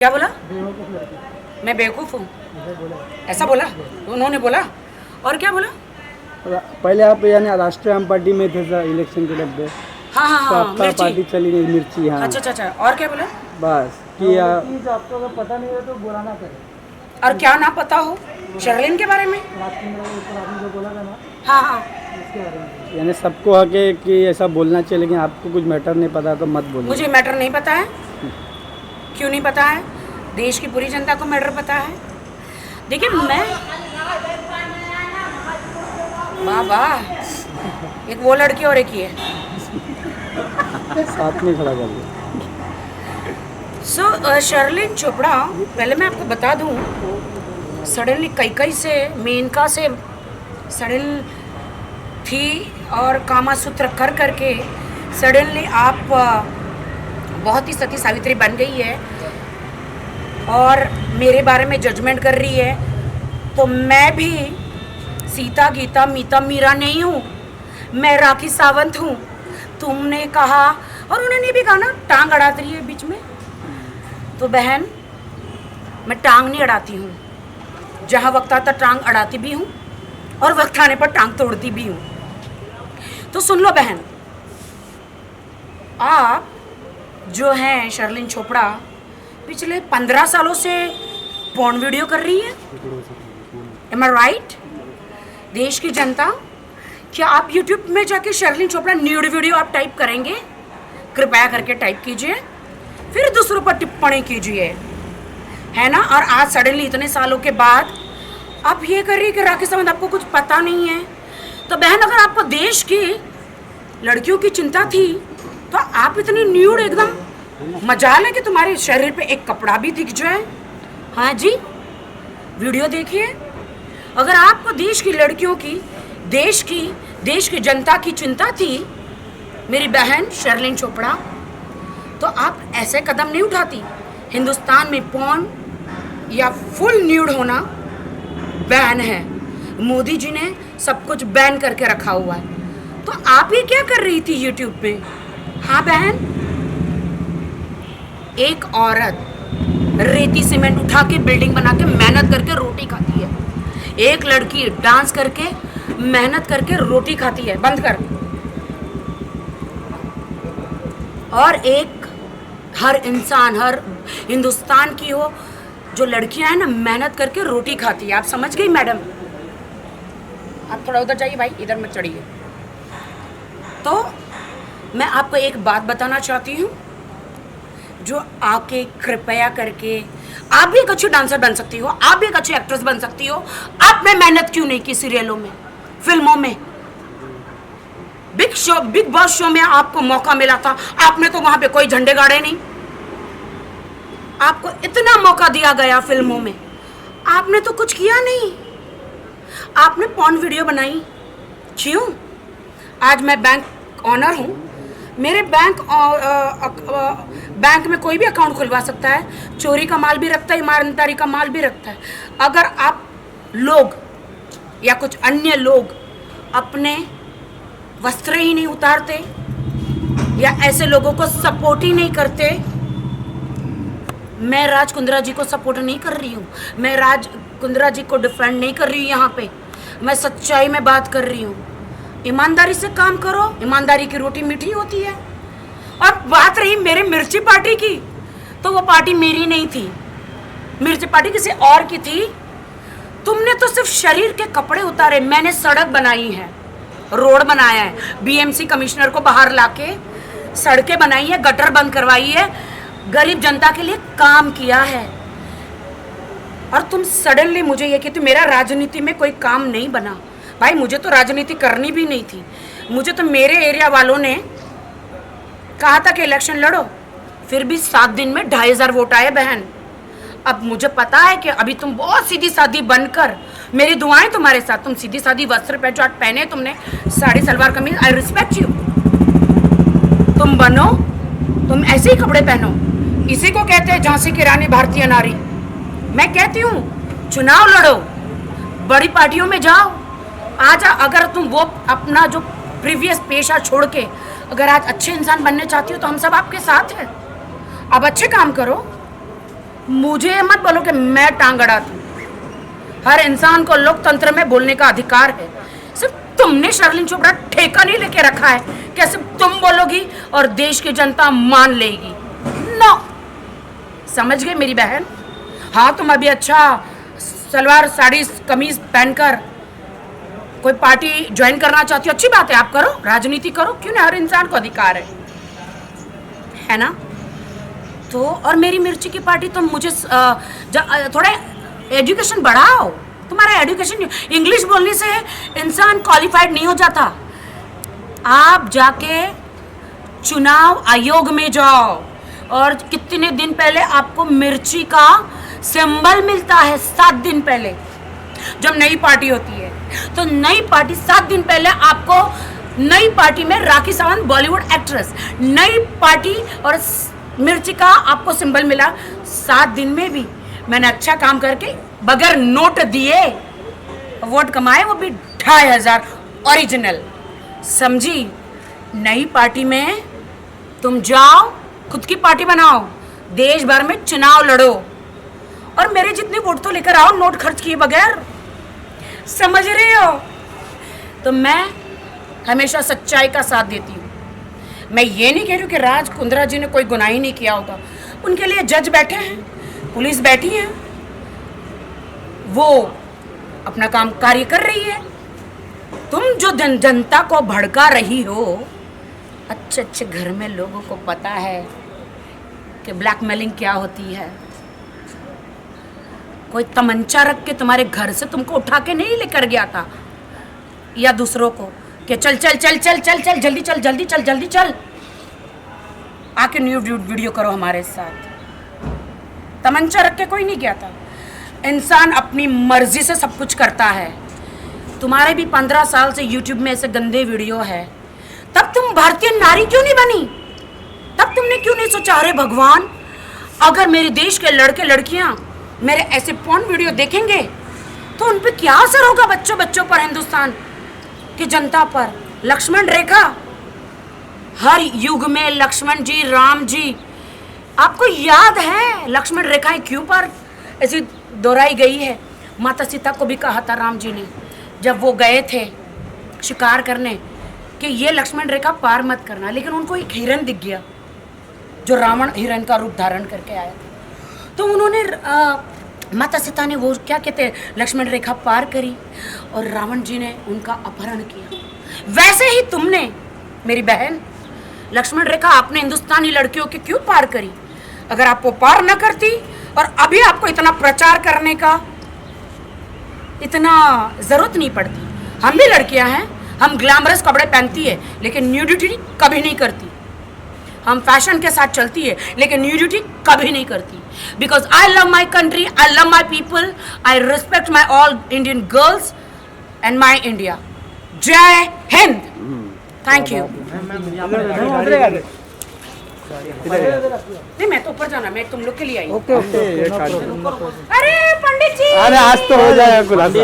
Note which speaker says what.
Speaker 1: क्या बोला? मैं बेवकूफ़ हूँ? ऐसा बोला उन्होंने? बोला और क्या बोला?
Speaker 2: पहले आप यानी राष्ट्रीय आम पार्टी में थे सर, इलेक्शन के डब्बे।
Speaker 1: हाँ हाँ
Speaker 2: तो
Speaker 1: हाँ,
Speaker 2: आपका
Speaker 1: मिर्ची।
Speaker 2: पार्टी चली गई, मिर्ची। हाँ
Speaker 1: अच्छा अच्छा अच्छा, और क्या बोला?
Speaker 2: बस कि आपको अगर पता नहीं है तो बुरा ना करें।
Speaker 1: और क्या ना पता हो शर्लिन के बारे में?
Speaker 2: आपने जो बोला था ना,
Speaker 1: हाँ हाँ,
Speaker 2: इसके बारे में यानी सबको हक है कि ऐसा बोलना चाहिए, लेकिन आपको कुछ मैटर नहीं पता तो मत बोलिए।
Speaker 1: मुझे मैटर नहीं पता है। क्यों नहीं पता है? देश की पूरी जनता को मैटर पता है। देखिए मैं वाह वाह, एक वो लड़की और एक ये।
Speaker 2: साथ में खड़ा कर दिया।
Speaker 1: शर्लिन चोपड़ा, पहले मैं आपको बता दूं, सडनली कई से मेनका से सडन थी और कामासूत्र कर करके सडनली आप बहुत ही सती सावित्री बन गई है और मेरे बारे में जजमेंट कर रही है। तो मैं भी सीता गीता मीता मीरा नहीं हूँ, मैं राखी सावंत हूँ। तुमने कहा और उन्होंने भी कहा ना, टांग अड़ाती रही है बीच में। तो बहन, मैं टांग नहीं अड़ाती हूँ, जहाँ वक्त आता टांग अड़ाती भी हूँ और वक्त आने पर टांग तोड़ती भी हूँ। तो सुन लो बहन, आप जो हैं शर्लिन चोपड़ा, पिछले 15 सालों से पॉर्न वीडियो कर रही है। एम आई राइट? देश की जनता, क्या आप यूट्यूब में जाके शर्लिन चोपड़ा न्यूड वीडियो आप टाइप करेंगे? कृपया करके टाइप कीजिए, फिर दूसरों पर टिप्पणी कीजिए, है ना। और आज सडनली इतने सालों के बाद आप ये कर रही है कि राखी सावंत आपको कुछ पता नहीं है। तो बहन, अगर आपको देश की लड़कियों की चिंता थी तो आप इतनी न्यूड एकदम, मजाल है कि तुम्हारे शरीर पे एक कपड़ा भी दिख जाए। हाँ जी, वीडियो देखिए। अगर आपको देश की लड़कियों की, देश की जनता की चिंता थी मेरी बहन शर्लिन चोपड़ा, तो आप ऐसे कदम नहीं उठाती। हिंदुस्तान में पॉर्न या फुल न्यूड होना बैन है। मोदी जी ने सब कुछ बैन करके रखा हुआ है। तो आप ये क्या कर रही थी यूट्यूब पे? हाँ बहन, एक औरत रेती सीमेंट उठा के बिल्डिंग बना के मेहनत करके रोटी खाती है। एक लड़की डांस करके मेहनत करके रोटी खाती है। बंद कर। और एक हर इंसान, हर हिंदुस्तान की हो जो लड़कियां हैं ना, मेहनत करके रोटी खाती है। आप समझ गई मैडम? आप थोड़ा उधर जाइए भाई, इधर मत चढ़िए। तो मैं आपको एक बात बताना चाहती हूँ, जो आके कृपया करके, आप भी एक अच्छी डांसर बन सकती हो, आप भी एक अच्छी एक्ट्रेस बन सकती हो। आपने मेहनत क्यों नहीं की सीरियलों में, फिल्मों में? बिग बॉस शो में आपको मौका मिला था, आपने तो वहां पे कोई झंडे गाड़े नहीं। आपको इतना मौका दिया गया फिल्मों में, आपने तो कुछ किया नहीं। आपने पॉर्न वीडियो बनाई, क्यों? आज मैं बैंक ऑनर हूँ, मेरे बैंक में कोई भी अकाउंट खुलवा सकता है। चोरी का माल भी रखता है, ईमानदारी का माल भी रखता है। अगर आप लोग या कुछ अन्य लोग अपने वस्त्र ही नहीं उतारते या ऐसे लोगों को सपोर्ट ही नहीं करते, मैं राज कुंद्रा जी को सपोर्ट नहीं कर रही हूँ, मैं राज कुंद्रा जी को डिफेंड नहीं कर रही हूँ। यहाँ पे मैं सच्चाई में बात कर रही हूँ। ईमानदारी से काम करो, ईमानदारी की रोटी मीठी होती है। और बात रही मेरे मिर्ची पार्टी की, तो वो पार्टी मेरी नहीं थी, मिर्ची पार्टी किसी और की थी। तुमने तो सिर्फ शरीर के कपड़े उतारे, मैंने सड़क बनाई है, रोड बनाया है, बीएमसी कमिश्नर को बाहर लाके सड़कें बनाई है, गटर बंद करवाई है, गरीब जनता के लिए काम किया है। और तुम सडनली मुझे ये कहती मेरा राजनीति में कोई काम नहीं बना। भाई, मुझे तो राजनीति करनी भी नहीं थी। मुझे तो मेरे एरिया वालों ने कहा था कि इलेक्शन लड़ो, फिर भी 7 दिन में 2500 वोट आए बहन। अब मुझे पता है कि अभी तुम बहुत सीधी सादी बनकर, मेरी दुआएं तुम्हारे साथ, तुम सीधी सादी वस्त्र पहने, तुमने sari salwar kameez, I respect you. तुम बनो, तुम ऐसे ही कपड़े पहनो। इसी को कहते हैं झांसी की रानी, भारतीय नारी। मैं कहती हूँ चुनाव लड़ो, बड़ी पार्टियों में जाओ। आज अगर तुम वो अपना जो प्रीवियस पेशा छोड़ के अगर आज अच्छे इंसान बनने चाहती हो तो हम सब आपके साथ हैं। अब अच्छे काम करो। मुझे मत बोलो कि मैं टांग अड़ाती हूँ। हर इंसान को लोकतंत्र में बोलने का अधिकार है। सिर्फ तुमने शर्लिन चोपड़ा ठेका नहीं लेके रखा है कि सिर्फ तुम बोलोगी और देश की जनता मान लेगी। नो, समझ गए मेरी बहन? हाँ, तुम अभी अच्छा सलवार साड़ी कमीज पहनकर कोई पार्टी ज्वाइन करना चाहती हो, अच्छी बात है, आप करो, राजनीति करो, क्यों नहीं? हर इंसान को अधिकार है ना? तो और मेरी मिर्ची की पार्टी, तुम मुझे थोड़ा एजुकेशन बढ़ाओ। तुम्हारा एजुकेशन, इंग्लिश बोलने से इंसान क्वालिफाइड नहीं हो जाता। आप जाके चुनाव आयोग में जाओ और कितने दिन पहले आपको मिर्ची का सिंबल मिलता है। 7 दिन पहले जब नई पार्टी होती है तो नई पार्टी 7 दिन पहले आपको, नई पार्टी में राखी सावंत बॉलीवुड एक्ट्रेस, नई पार्टी और मिर्ची का आपको सिंबल मिला। 7 दिन में भी मैंने अच्छा काम करके बगैर नोट दिए वोट कमाए, वो भी 2500 ओरिजिनल। समझी? नई पार्टी में तुम जाओ, खुद की पार्टी बनाओ, देश भर में चुनाव लड़ो और मेरे जितने वोट तो लेकर आओ, नोट खर्च किए बगैर। समझ रहे हो? तो मैं हमेशा सच्चाई का साथ देती हूँ। मैं ये नहीं कह रही हूँ कि राज कुंद्रा जी ने कोई गुनाह ही नहीं किया होगा। उनके लिए जज बैठे हैं, पुलिस बैठी है, वो अपना काम कार्य कर रही है। तुम जो जनता को भड़का रही हो, अच्छे अच्छे घर में लोगों को पता है कि ब्लैकमेलिंग क्या होती है। कोई तमंचा रख के तुम्हारे घर से तुमको उठा के नहीं लेकर गया था, या दूसरों को कि चल चल चल चल चल चल जल्दी चल जल्दी चल जल्दी चल, आके न्यू वीडियो करो हमारे साथ। तमंचा रख के कोई नहीं गया था। इंसान अपनी मर्जी से सब कुछ करता है। तुम्हारे भी 15 साल से यूट्यूब में ऐसे गंदे वीडियो है, तब तुम भारतीय नारी क्यों नहीं बनी? तब तुमने क्यों नहीं सोचा, अरे भगवान, अगर मेरे देश के लड़के लड़कियां मेरे ऐसे पॉर्न वीडियो देखेंगे तो उन पे क्या असर होगा, बच्चों बच्चों पर, हिंदुस्तान की जनता पर। लक्ष्मण रेखा, हर युग में लक्ष्मण जी, राम जी, आपको याद है लक्ष्मण रेखाएं क्यों पर ऐसी दोहराई गई है? माता सीता को भी कहा था राम जी ने, जब वो गए थे शिकार करने, कि ये लक्ष्मण रेखा पार मत करना, लेकिन उनको एक हिरन दिख गया जो रावण हिरन का रूप धारण करके आया था। तो उन्होंने माता सीता ने वो क्या कहते हैं, लक्ष्मण रेखा पार करी और रावण जी ने उनका अपहरण किया। वैसे ही तुमने मेरी बहन लक्ष्मण रेखा आपने हिंदुस्तानी लड़कियों की क्यों पार करी? अगर आप वो पार न करती और अभी आपको इतना प्रचार करने का इतना जरूरत नहीं पड़ती। हम भी लड़कियां हैं, हम ग्लैमरस कपड़े पहनती है लेकिन न्यूडिटी कभी नहीं करती। हम फैशन के साथ चलती है लेकिन न्यूडिटी कभी नहीं करती। Because I love my country, I love my people, I respect my all Indian girls and my India. जय हिंद। Thank you. नहीं, मैं तो ऊपर जाना, मैं तुम लोग के लिए आई।
Speaker 2: Okay okay.
Speaker 1: अरे पंडित जी,
Speaker 2: अरे आज तो हो जाएगा गुलाब।